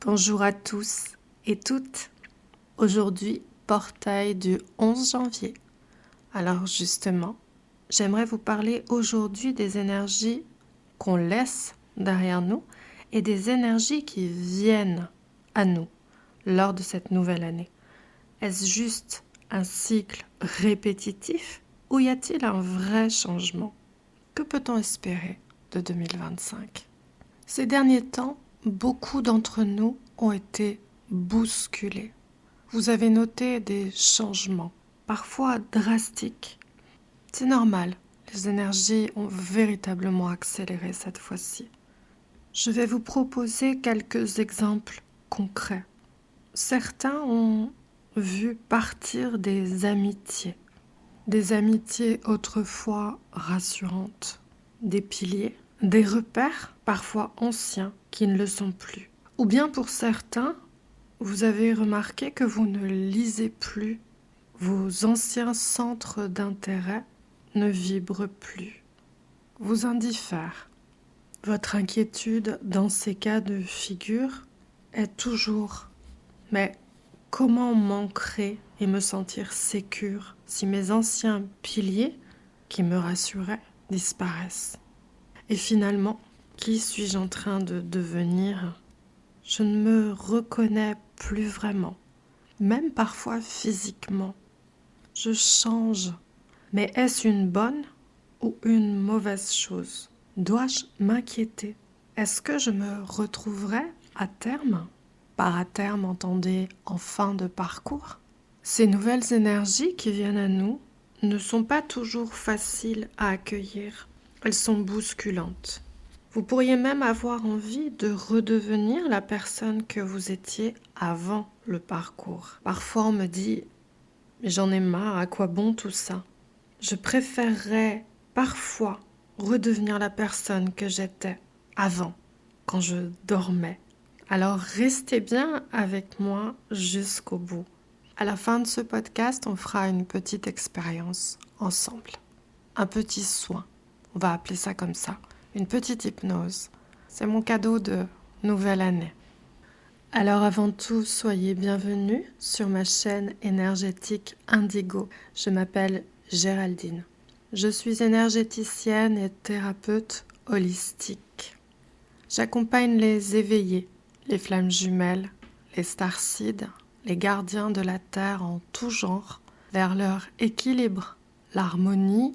Bonjour à tous et toutes. Aujourd'hui, portail du 11 janvier. Alors justement, j'aimerais vous parler aujourd'hui des énergies qu'on laisse derrière nous et des énergies qui viennent à nous lors de cette nouvelle année. Est-ce juste un cycle répétitif ou y a-t-il un vrai changement? Que peut-on espérer de 2025? Ces derniers temps, beaucoup d'entre nous ont été bousculés. Vous avez noté des changements, parfois drastiques. C'est normal, les énergies ont véritablement accéléré cette fois-ci. Je vais vous proposer quelques exemples concrets. Certains ont vu partir des amitiés autrefois rassurantes, des piliers, des repères parfois anciens qui ne le sont plus. Ou bien pour certains, vous avez remarqué que vous ne lisez plus, vos anciens centres d'intérêt ne vibrent plus, vous indiffèrent. Votre inquiétude dans ces cas de figure est toujours « mais comment m'ancrer et me sentir sécure si mes anciens piliers qui me rassuraient disparaissent ?» Et finalement, qui suis-je en train de devenir? Je ne me reconnais plus vraiment, même parfois physiquement. Je change. Mais est-ce une bonne ou une mauvaise chose? Dois-je m'inquiéter? Est-ce que je me retrouverai à terme? Par à terme, entendez en fin de parcours. Ces nouvelles énergies qui viennent à nous ne sont pas toujours faciles à accueillir. Elles sont bousculantes. Vous pourriez même avoir envie de redevenir la personne que vous étiez avant le parcours. Parfois on me dit « mais j'en ai marre, à quoi bon tout ça ?» Je préférerais parfois redevenir la personne que j'étais avant, quand je dormais. Alors restez bien avec moi jusqu'au bout. À la fin de ce podcast, on fera une petite expérience ensemble. Un petit soin, on va appeler ça comme ça. Une petite hypnose. C'est mon cadeau de nouvelle année. Alors avant tout, soyez bienvenus sur ma chaîne énergétique Indigo. Je m'appelle Géraldine. Je suis énergéticienne et thérapeute holistique. J'accompagne les éveillés, les flammes jumelles, les starseeds, les gardiens de la Terre en tout genre, vers leur équilibre, l'harmonie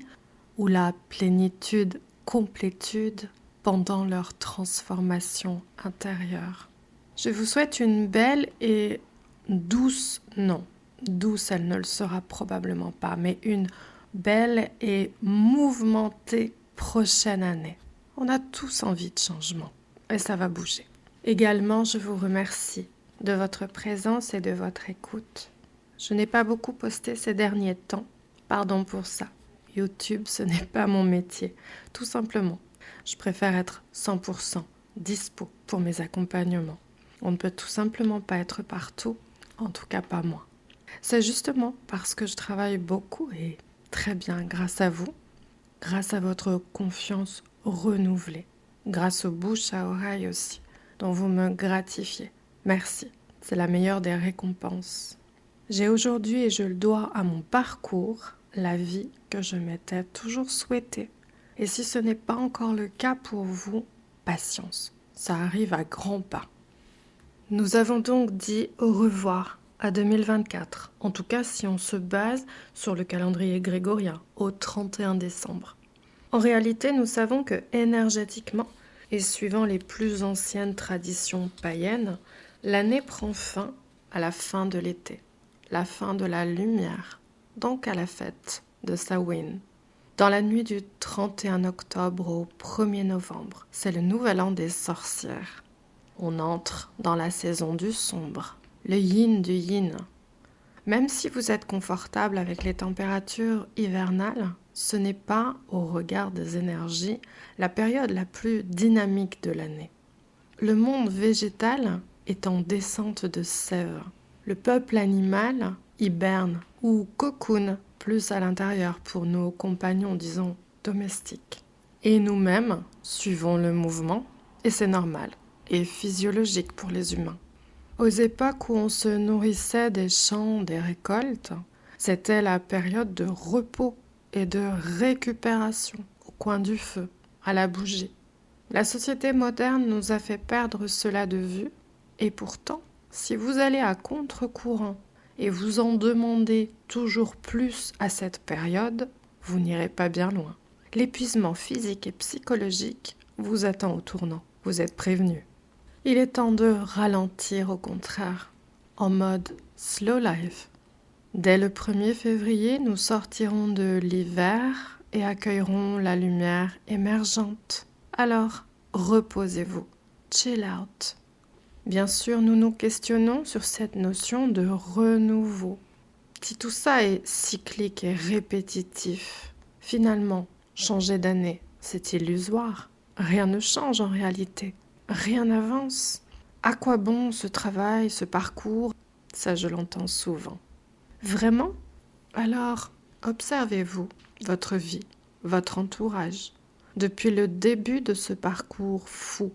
ou la plénitude, complétude pendant leur transformation intérieure. Je vous souhaite une belle et douce, non, douce elle ne le sera probablement pas, mais une belle et mouvementée prochaine année. On a tous envie de changement et ça va bouger. Également, je vous remercie de votre présence et de votre écoute. Je n'ai pas beaucoup posté ces derniers temps, pardon pour ça. YouTube, ce n'est pas mon métier, tout simplement. Je préfère être 100% dispo pour mes accompagnements. On ne peut tout simplement pas être partout, en tout cas pas moi. C'est justement parce que je travaille beaucoup et très bien grâce à vous, grâce à votre confiance renouvelée, grâce aux bouches à oreille aussi, dont vous me gratifiez. Merci, c'est la meilleure des récompenses. J'ai aujourd'hui, et je le dois à mon parcours, la vie que je m'étais toujours souhaitée. Et si ce n'est pas encore le cas pour vous, patience, ça arrive à grands pas. Nous avons donc dit au revoir à 2024, en tout cas si on se base sur le calendrier grégorien, au 31 décembre. En réalité, nous savons que énergétiquement, et suivant les plus anciennes traditions païennes, l'année prend fin à la fin de l'été, la fin de la lumière, donc à la fête de Samhain. Dans la nuit du 31 octobre au 1er novembre, c'est le nouvel an des sorcières. On entre dans la saison du sombre, le yin du yin. Même si vous êtes confortable avec les températures hivernales, ce n'est pas, au regard des énergies, la période la plus dynamique de l'année. Le monde végétal est en descente de sève. Le peuple animal hiberne ou cocoon plus à l'intérieur pour nos compagnons, disons, domestiques. Et nous-mêmes suivons le mouvement, et c'est normal et physiologique pour les humains. Aux époques où on se nourrissait des champs, des récoltes, c'était la période de repos et de récupération au coin du feu, à la bougie. La société moderne nous a fait perdre cela de vue, et pourtant, si vous allez à contre-courant et vous en demandez toujours plus à cette période, vous n'irez pas bien loin. L'épuisement physique et psychologique vous attend au tournant. Vous êtes prévenus. Il est temps de ralentir au contraire, en mode slow life. Dès le 1er février, nous sortirons de l'hiver et accueillerons la lumière émergente. Alors, reposez-vous, chill out. Bien sûr, nous nous questionnons sur cette notion de renouveau. Si tout ça est cyclique et répétitif, finalement, changer d'année, c'est illusoire. Rien ne change en réalité. Rien n'avance. À quoi bon ce travail, ce parcours? Ça, je l'entends souvent. Vraiment? Alors, observez-vous, votre vie, votre entourage. Depuis le début de ce parcours fou,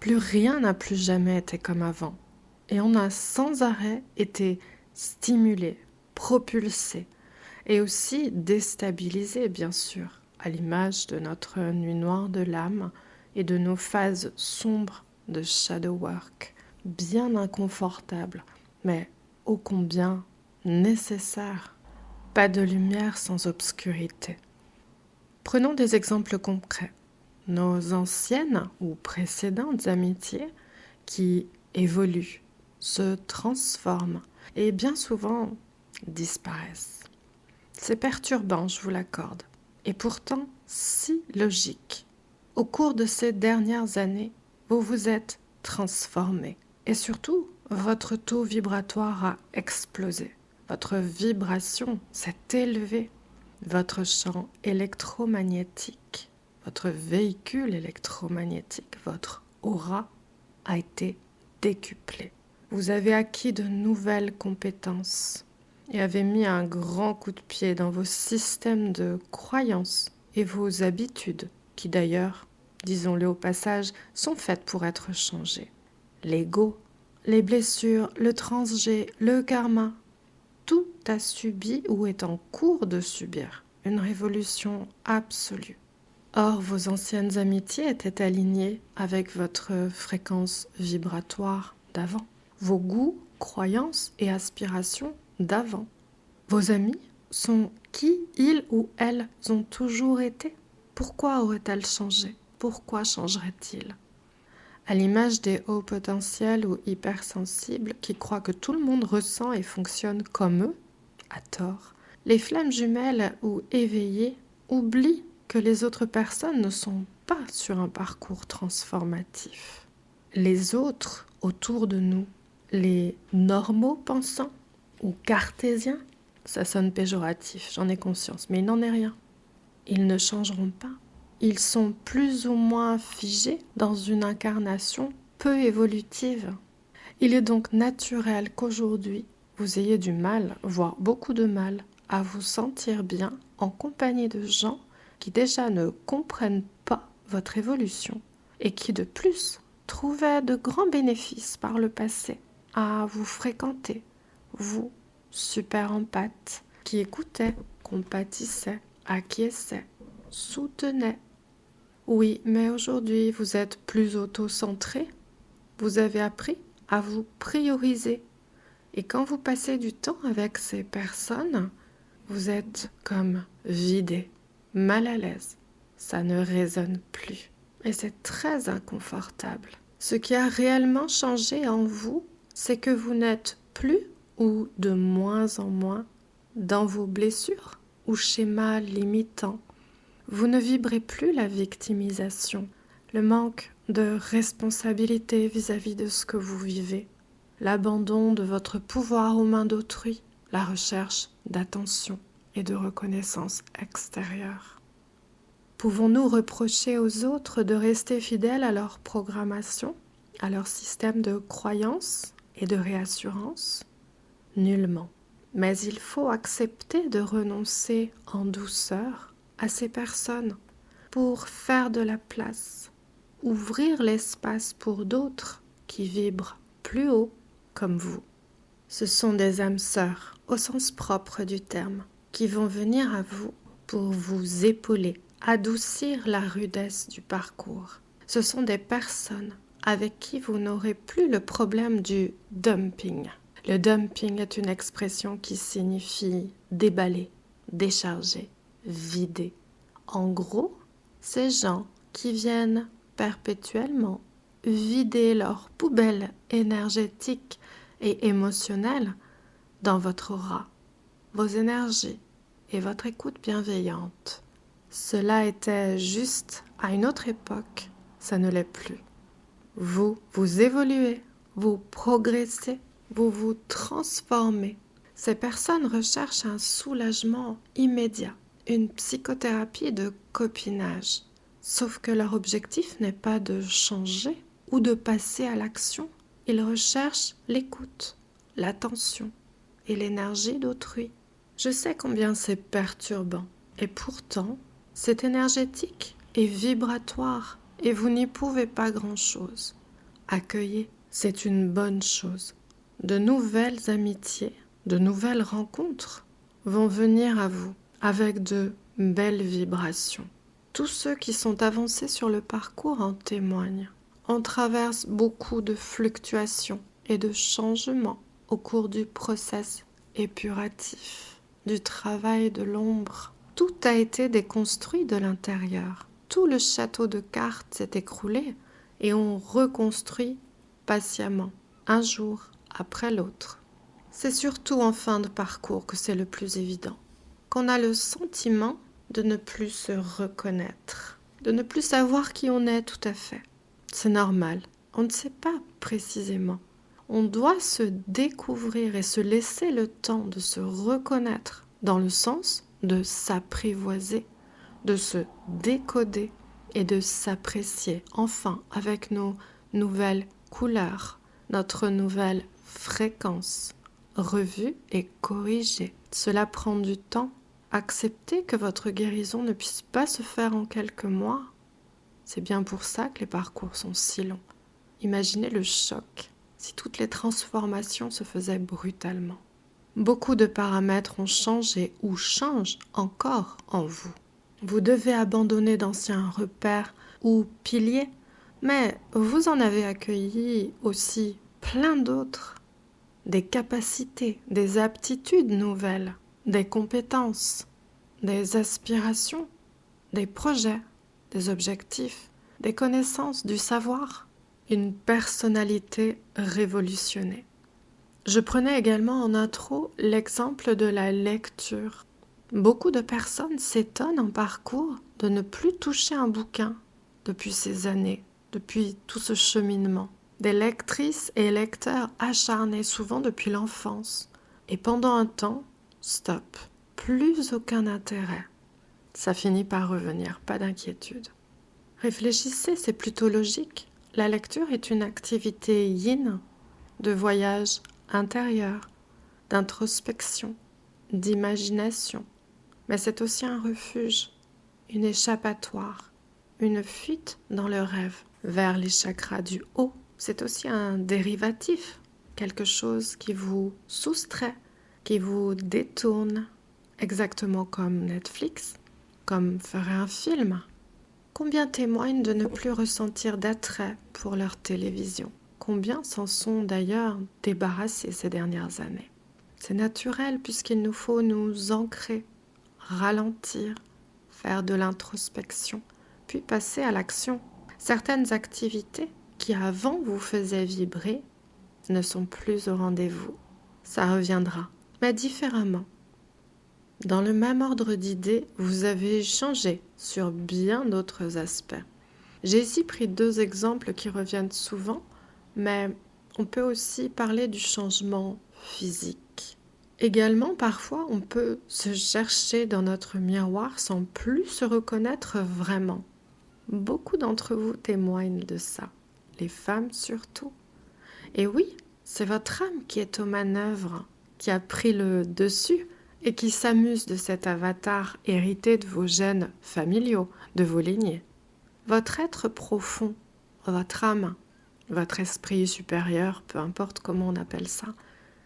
plus rien n'a plus jamais été comme avant. Et on a sans arrêt été stimulé, propulsé et aussi déstabilisé, bien sûr, à l'image de notre nuit noire de l'âme et de nos phases sombres de shadow work, bien inconfortables, mais ô combien nécessaires. Pas de lumière sans obscurité. Prenons des exemples concrets. Nos anciennes ou précédentes amitiés qui évoluent, se transforment et bien souvent disparaissent. C'est perturbant, je vous l'accorde, et pourtant si logique. Au cours de ces dernières années, vous vous êtes transformé et surtout, votre taux vibratoire a explosé. Votre vibration s'est élevée. Votre champ électromagnétique, votre véhicule électromagnétique, votre aura a été décuplé. Vous avez acquis de nouvelles compétences et avez mis un grand coup de pied dans vos systèmes de croyances et vos habitudes, qui d'ailleurs, disons-le au passage, sont faites pour être changées. L'ego, les blessures, le transgé, le karma, tout a subi ou est en cours de subir une révolution absolue. Or, vos anciennes amitiés étaient alignées avec votre fréquence vibratoire d'avant, vos goûts, croyances et aspirations d'avant. Vos amis sont qui ils ou elles ont toujours été. Pourquoi auraient-elles changé? Pourquoi changeraient-ils? À l'image des hauts potentiels ou hypersensibles qui croient que tout le monde ressent et fonctionne comme eux, à tort, les flammes jumelles ou éveillées oublient que les autres personnes ne sont pas sur un parcours transformatif. Les autres autour de nous, les normaux pensants ou cartésiens, ça sonne péjoratif, j'en ai conscience, mais il n'en est rien. Ils ne changeront pas. Ils sont plus ou moins figés dans une incarnation peu évolutive. Il est donc naturel qu'aujourd'hui, vous ayez du mal, voire beaucoup de mal, à vous sentir bien en compagnie de gens qui déjà ne comprennent pas votre évolution et qui de plus trouvaient de grands bénéfices par le passé à vous fréquenter, vous, super empathes, qui écoutaient, compatissaient, acquiesçaient, soutenaient. Oui, mais aujourd'hui, vous êtes plus auto-centré. Vous avez appris à vous prioriser. Et quand vous passez du temps avec ces personnes, vous êtes comme vidé, mal à l'aise. Ça ne résonne plus. Et c'est très inconfortable. Ce qui a réellement changé en vous, c'est que vous n'êtes plus ou de moins en moins dans vos blessures ou schémas limitants. Vous ne vibrez plus la victimisation, le manque de responsabilité vis-à-vis de ce que vous vivez, l'abandon de votre pouvoir aux mains d'autrui, la recherche d'attention et de reconnaissance extérieure. Pouvons-nous reprocher aux autres de rester fidèles à leur programmation, à leur système de croyances et de réassurance? Nullement. Mais il faut accepter de renoncer en douceur à ces personnes pour faire de la place, ouvrir l'espace pour d'autres qui vibrent plus haut, comme vous. Ce sont des âmes sœurs, au sens propre du terme, qui vont venir à vous pour vous épauler, adoucir la rudesse du parcours. Ce sont des personnes avec qui vous n'aurez plus le problème du dumping. Le dumping est une expression qui signifie déballer, décharger, vider. En gros, ces gens qui viennent perpétuellement vider leur poubelle énergétique et émotionnelle dans votre aura, vos énergies et votre écoute bienveillante. Cela était juste à une autre époque, ça ne l'est plus. Vous évoluez, vous progressez, vous vous transformez. Ces personnes recherchent un soulagement immédiat, une psychothérapie de copinage. Sauf que leur objectif n'est pas de changer ou de passer à l'action. Ils recherchent l'écoute, l'attention et l'énergie d'autrui. Je sais combien c'est perturbant. Et pourtant, c'est énergétique et vibratoire. Et vous n'y pouvez pas grand-chose. Accueillez, c'est une bonne chose. De nouvelles amitiés, de nouvelles rencontres vont venir à vous avec de belles vibrations. Tous ceux qui sont avancés sur le parcours en témoignent. On traverse beaucoup de fluctuations et de changements au cours du process épuratif, du travail de l'ombre. Tout a été déconstruit de l'intérieur. Tout le château de cartes s'est écroulé et on reconstruit patiemment, un jour après l'autre. C'est surtout en fin de parcours que c'est le plus évident, qu'on a le sentiment de ne plus se reconnaître, de ne plus savoir qui on est tout à fait. C'est normal, on ne sait pas précisément. On doit se découvrir et se laisser le temps de se reconnaître, dans le sens de s'apprivoiser, de se décoder et de s'apprécier, enfin, avec nos nouvelles couleurs, notre nouvelle fréquence, revue et corrigée. Cela prend du temps. Acceptez que votre guérison ne puisse pas se faire en quelques mois. C'est bien pour ça que les parcours sont si longs. Imaginez le choc si toutes les transformations se faisaient brutalement. Beaucoup de paramètres ont changé ou changent encore en vous. Vous devez abandonner d'anciens repères ou piliers, mais vous en avez accueilli aussi plein d'autres. Des capacités, des aptitudes nouvelles, des compétences, des aspirations, des projets, des objectifs, des connaissances, du savoir, une personnalité révolutionnée. Je prenais également en intro l'exemple de la lecture. Beaucoup de personnes s'étonnent en parcours de ne plus toucher un bouquin depuis ces années, depuis tout ce cheminement. Des lectrices et lecteurs acharnés souvent depuis l'enfance. Et pendant un temps, stop, plus aucun intérêt. Ça finit par revenir, pas d'inquiétude. Réfléchissez, c'est plutôt logique. La lecture est une activité yin, de voyage intérieur, d'introspection, d'imagination. Mais c'est aussi un refuge, une échappatoire, une fuite dans le rêve, vers les chakras du haut. C'est aussi un dérivatif, quelque chose qui vous soustrait, qui vous détourne, exactement comme Netflix, comme ferait un film. Combien témoignent de ne plus ressentir d'attrait pour leur télévision? Combien s'en sont d'ailleurs débarrassés ces dernières années? C'est naturel puisqu'il nous faut nous ancrer, ralentir, faire de l'introspection, puis passer à l'action. Certaines activités qui avant vous faisaient vibrer ne sont plus au rendez-vous. Ça reviendra, mais différemment. Dans le même ordre d'idées, vous avez changé sur bien d'autres aspects. J'ai ici pris 2 exemples qui reviennent souvent, mais on peut aussi parler du changement physique. Également, parfois, on peut se chercher dans notre miroir sans plus se reconnaître vraiment. Beaucoup d'entre vous témoignent de ça, les femmes surtout. Et oui, c'est votre âme qui est aux manœuvres, qui a pris le dessus et qui s'amuse de cet avatar hérité de vos gènes familiaux, de vos lignées. Votre être profond, votre âme, votre esprit supérieur, peu importe comment on appelle ça,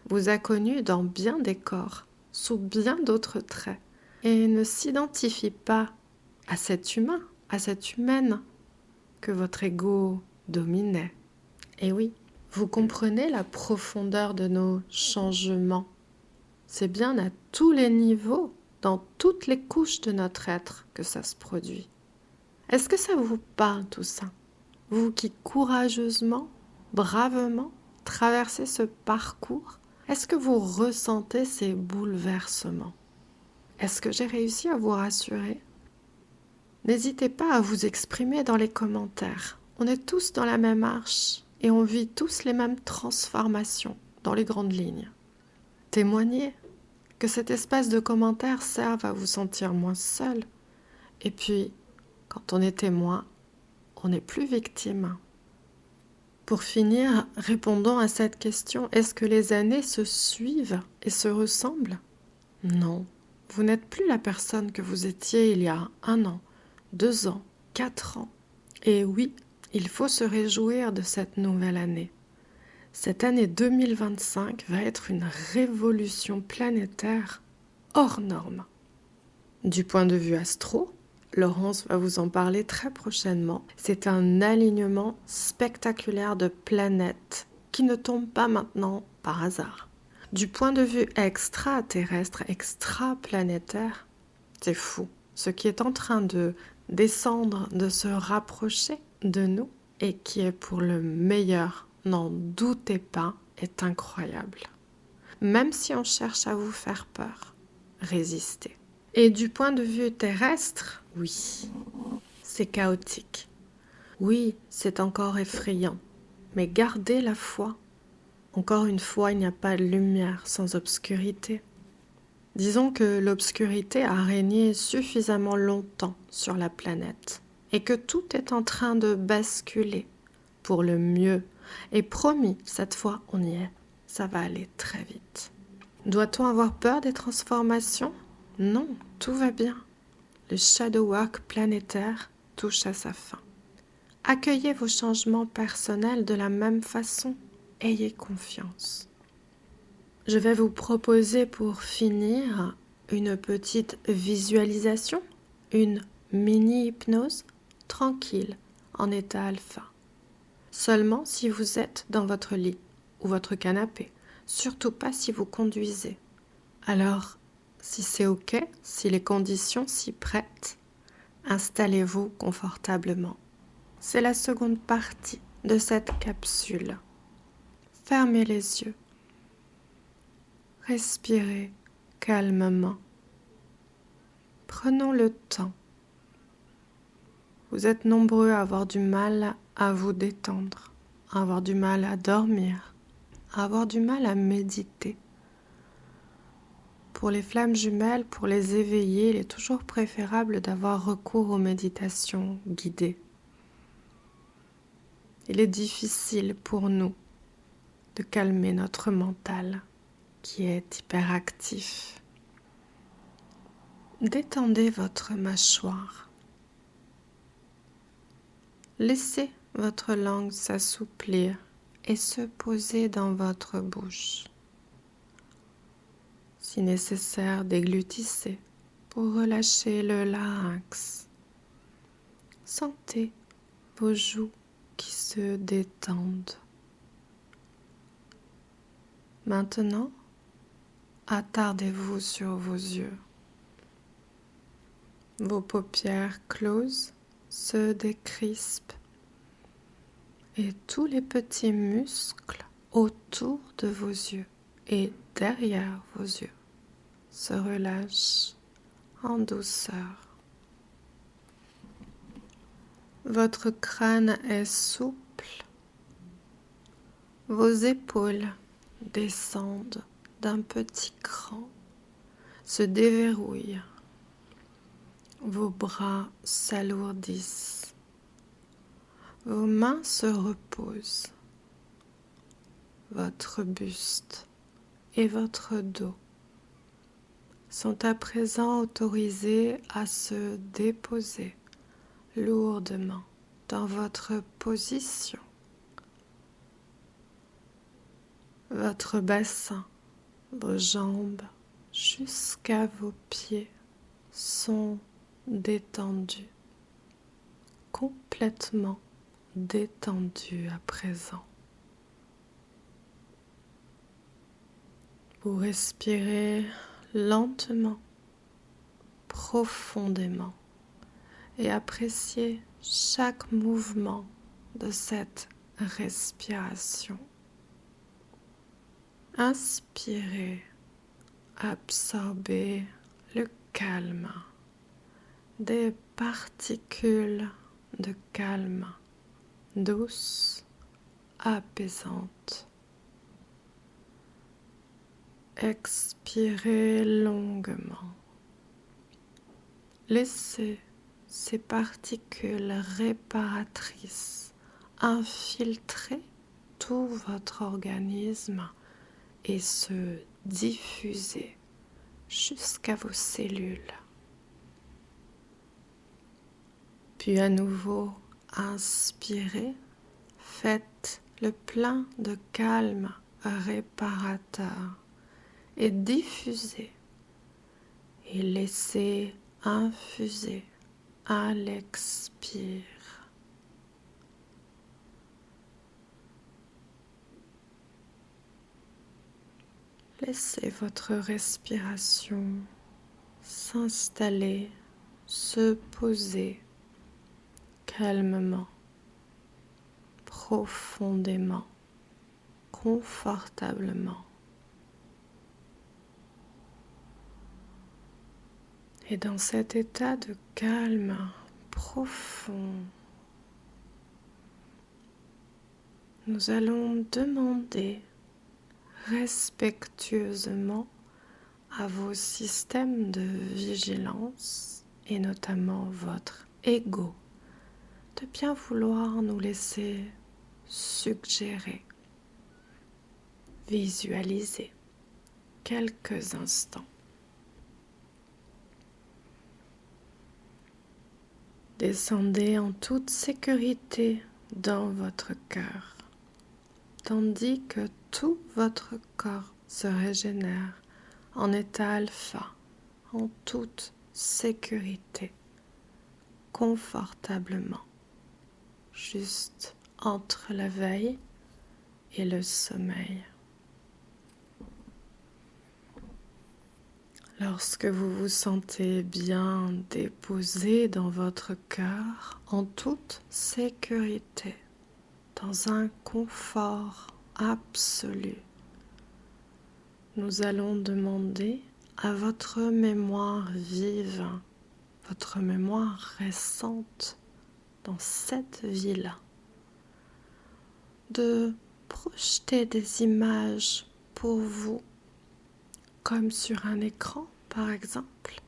vous a connu dans bien des corps, sous bien d'autres traits, et ne s'identifie pas à cet humain, à cette humaine que votre ego dominait. Et oui, vous comprenez la profondeur de nos changements. C'est bien à tous les niveaux, dans toutes les couches de notre être que ça se produit. Est-ce que ça vous parle tout ça? Vous qui courageusement, bravement traversez ce parcours, est-ce que vous ressentez ces bouleversements? Est-ce que j'ai réussi à vous rassurer? N'hésitez pas à vous exprimer dans les commentaires. On est tous dans la même arche et on vit tous les mêmes transformations dans les grandes lignes. Témoignez, que cet espace de commentaires serve à vous sentir moins seul. Et puis, quand on est témoin, on n'est plus victime. Pour finir, répondons à cette question, est-ce que les années se suivent et se ressemblent? Non, vous n'êtes plus la personne que vous étiez il y a 1 an, 2 ans, 4 ans. Et oui, il faut se réjouir de cette nouvelle année. Cette année 2025 va être une révolution planétaire hors norme. Du point de vue astro, Laurence va vous en parler très prochainement. C'est un alignement spectaculaire de planètes qui ne tombe pas maintenant par hasard. Du point de vue extraterrestre, extraplanétaire, c'est fou. Ce qui est en train de descendre, de se rapprocher de nous et qui est pour le meilleur, n'en doutez pas, est incroyable. Même si on cherche à vous faire peur, résistez. Et du point de vue terrestre, oui, c'est chaotique. Oui, c'est encore effrayant. Mais gardez la foi. Encore une fois, il n'y a pas de lumière sans obscurité. Disons que l'obscurité a régné suffisamment longtemps sur la planète et que tout est en train de basculer pour le mieux. Et promis, cette fois, on y est. Ça va aller très vite. Doit-on avoir peur des transformations? Non, tout va bien. Le shadow work planétaire touche à sa fin. Accueillez vos changements personnels de la même façon. Ayez confiance. Je vais vous proposer pour finir une petite visualisation, une mini-hypnose tranquille en état alpha. Seulement si vous êtes dans votre lit ou votre canapé, surtout pas si vous conduisez. Alors, si c'est OK, si les conditions s'y prêtent, installez-vous confortablement. C'est la seconde partie de cette capsule. Fermez les yeux. Respirez calmement. Prenons le temps. Vous êtes nombreux à avoir du mal à vous détendre, à avoir du mal à dormir, à avoir du mal à méditer. Pour les flammes jumelles, pour les éveiller, il est toujours préférable d'avoir recours aux méditations guidées. Il est difficile pour nous de calmer notre mental qui est hyperactif. Détendez votre mâchoire. Laissez votre langue s'assouplir et se poser dans votre bouche. Si nécessaire, déglutissez pour relâcher le larynx. Sentez vos joues qui se détendent. Maintenant, attardez-vous sur vos yeux. Vos paupières closes se décrispent et tous les petits muscles autour de vos yeux et derrière vos yeux se relâchent en douceur. Votre crâne est souple, vos épaules descendent d'un petit cran, se déverrouillent, vos bras s'alourdissent, vos mains se reposent, votre buste et votre dos sont à présent autorisés à se déposer lourdement dans votre position votre bassin, vos jambes jusqu'à vos pieds sont détendus, complètement détendus à présent. Vous respirez lentement, profondément et appréciez chaque mouvement de cette respiration. Inspirez, absorbez le calme, des particules de calme, douces, apaisantes. Expirez longuement. Laissez ces particules réparatrices infiltrer tout votre organisme et se diffuser jusqu'à vos cellules. Puis à nouveau, inspirez, faites le plein de calme réparateur et diffusez et laissez infuser à l'expire. Laissez votre respiration s'installer, se poser calmement, profondément, confortablement. Et dans cet état de calme profond, nous allons demander respectueusement à vos systèmes de vigilance et notamment votre ego de bien vouloir nous laisser suggérer, visualiser quelques instants. Descendez en toute sécurité dans votre cœur, tandis que tout votre corps se régénère en état alpha, en toute sécurité, confortablement, juste entre la veille et le sommeil. Lorsque vous vous sentez bien déposé dans votre cœur, en toute sécurité, dans un confort absolu, nous allons demander à votre mémoire vive, votre mémoire récente dans cette vie-là, de projeter des images pour vous, comme sur un écran par exemple,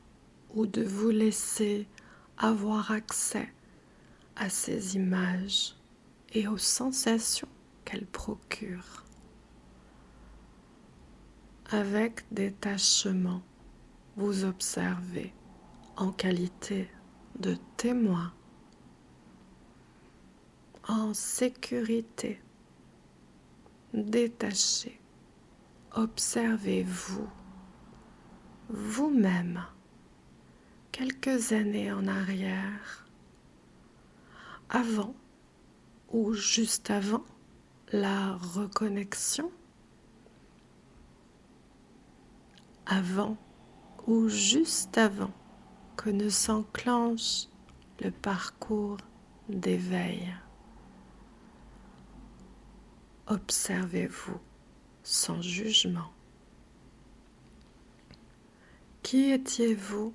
ou de vous laisser avoir accès à ces images et aux sensations qu'elles procurent. Avec détachement, vous observez en qualité de témoin, en sécurité, détaché. Observez-vous, vous-même, quelques années en arrière, avant ou juste avant la reconnexion, avant ou juste avant que ne s'enclenche le parcours d'éveil. Observez-vous sans jugement. Qui étiez-vous?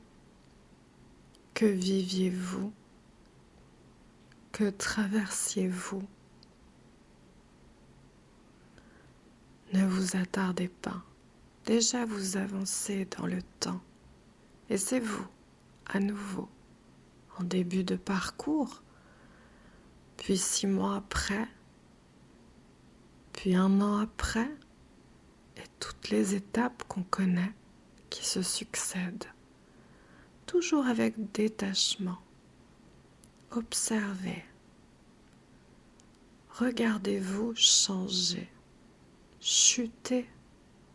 Que viviez-vous? Que traversiez-vous? Ne vous attardez pas. Déjà vous avancez dans le temps. Et c'est vous, à nouveau, en début de parcours, puis 6 mois après, puis 1 an après, et toutes les étapes qu'on connaît qui se succèdent, toujours avec détachement. Observez, regardez-vous changer, chutez,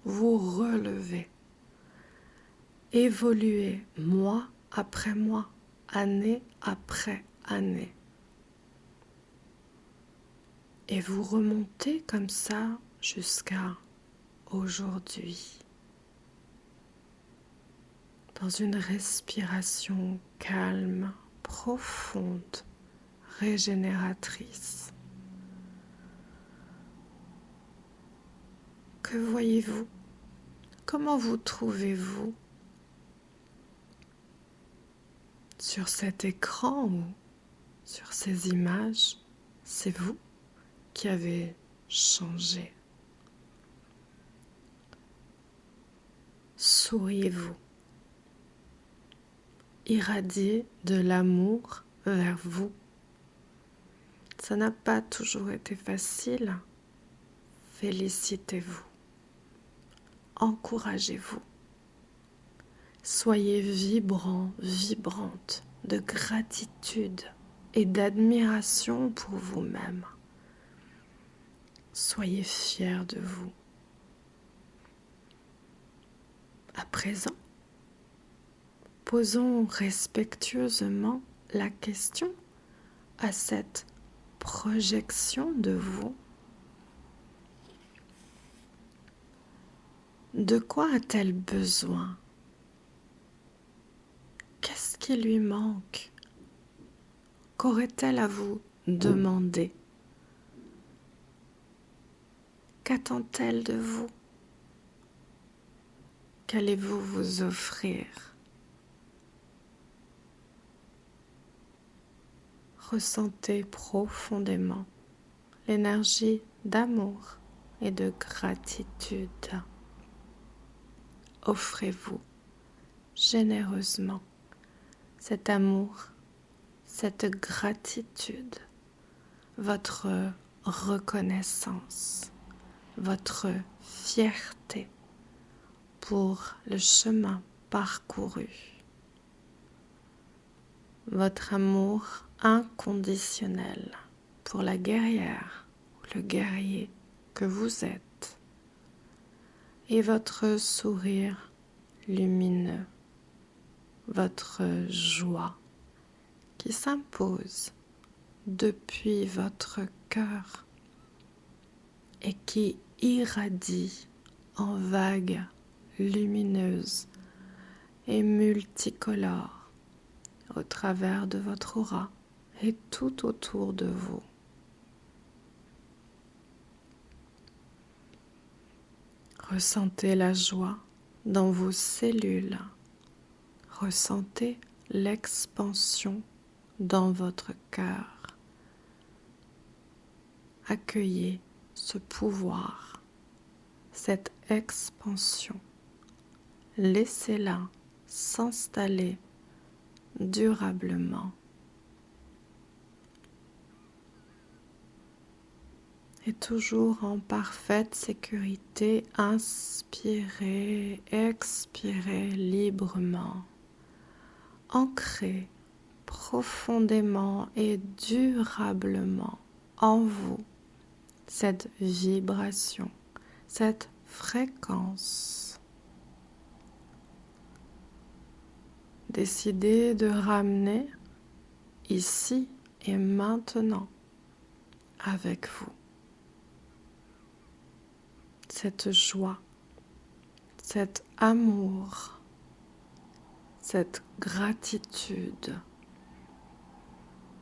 vous relevez, évoluez mois après mois, année après année. Et vous remontez comme ça jusqu'à aujourd'hui. Dans une respiration calme, profonde, régénératrice. Que voyez-vous? Comment vous trouvez-vous sur cet écran ou sur ces images? C'est vous qui avez changé. Souriez-vous. Irradiez de l'amour vers vous. Ça n'a pas toujours été facile. Félicitez-vous. Encouragez-vous. Soyez vibrant, vibrante de gratitude et d'admiration pour vous-même. Soyez fiers de vous. À présent, posons respectueusement la question à cette projection de vous. De quoi a-t-elle besoin? Qu'est-ce qui lui manque? Qu'aurait-elle à vous demander? Qu'attend-elle de vous? Qu'allez-vous vous offrir? Ressentez profondément l'énergie d'amour et de gratitude. Offrez-vous généreusement cet amour, cette gratitude, votre reconnaissance, votre fierté pour le chemin parcouru, votre amour inconditionnel pour la guerrière ou le guerrier que vous êtes et votre sourire lumineux, votre joie qui s'impose depuis votre cœur et qui irradie en vagues lumineuses et multicolores au travers de votre aura et tout autour de vous. Ressentez la joie dans vos cellules. Ressentez l'expansion dans votre cœur. Accueillez ce pouvoir, cette expansion. Laissez-la s'installer durablement. Et toujours en parfaite sécurité, inspirez, expirez librement. Ancrez profondément et durablement en vous cette vibration, cette fréquence. Décidez de ramener ici et maintenant avec vous cette joie, cet amour, cette gratitude,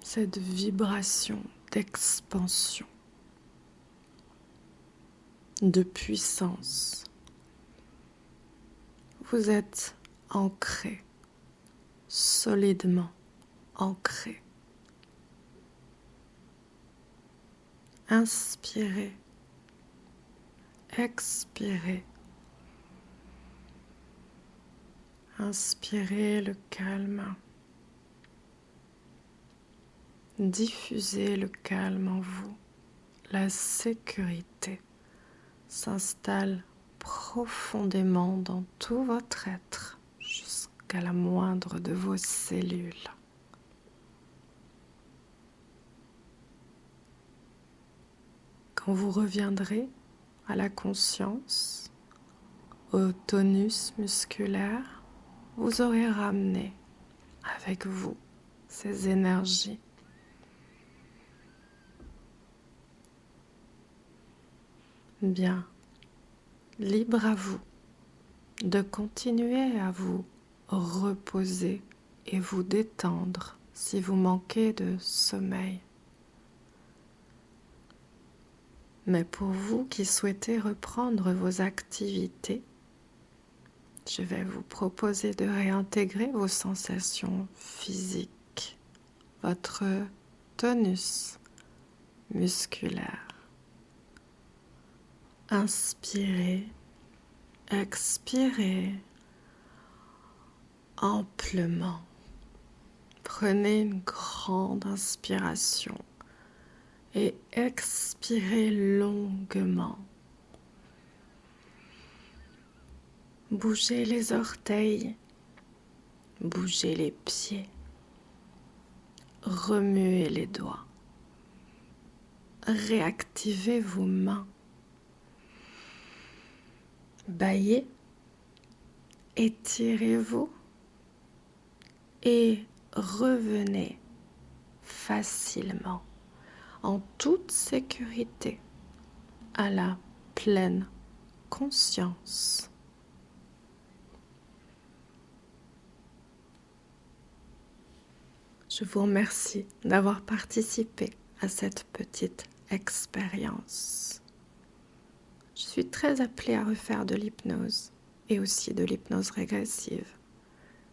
cette vibration d'expansion, de puissance. Vous êtes ancré, solidement ancré. Inspirez, expirez. Inspirez le calme. Diffusez le calme en vous. La sécurité s'installe profondément dans tout votre être, jusqu'à la moindre de vos cellules. Quand vous reviendrez à la conscience, au tonus musculaire, vous aurez ramené avec vous ces énergies. Bien, libre à vous de continuer à vous reposer et vous détendre si vous manquez de sommeil. Mais pour vous qui souhaitez reprendre vos activités, je vais vous proposer de réintégrer vos sensations physiques, votre tonus musculaire. Inspirez, expirez amplement. Prenez une grande inspiration et expirez longuement. Bougez les orteils, bougez les pieds, remuez les doigts, réactivez vos mains, bâillez, étirez-vous et revenez facilement, en toute sécurité, à la pleine conscience. Je vous remercie d'avoir participé à cette petite expérience. Je suis très appelée à refaire de l'hypnose et aussi de l'hypnose régressive.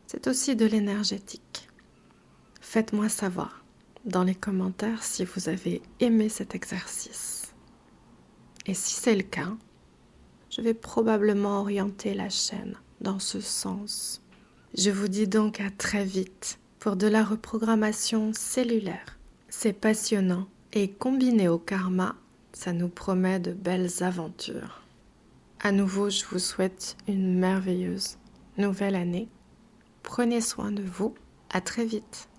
C'est aussi de l'énergétique. Faites-moi savoir dans les commentaires si vous avez aimé cet exercice. Et si c'est le cas, je vais probablement orienter la chaîne dans ce sens. Je vous dis donc à très vite pour de la reprogrammation cellulaire. C'est passionnant et combiné au karma, ça nous promet de belles aventures. À nouveau, je vous souhaite une merveilleuse nouvelle année. Prenez soin de vous. À très vite.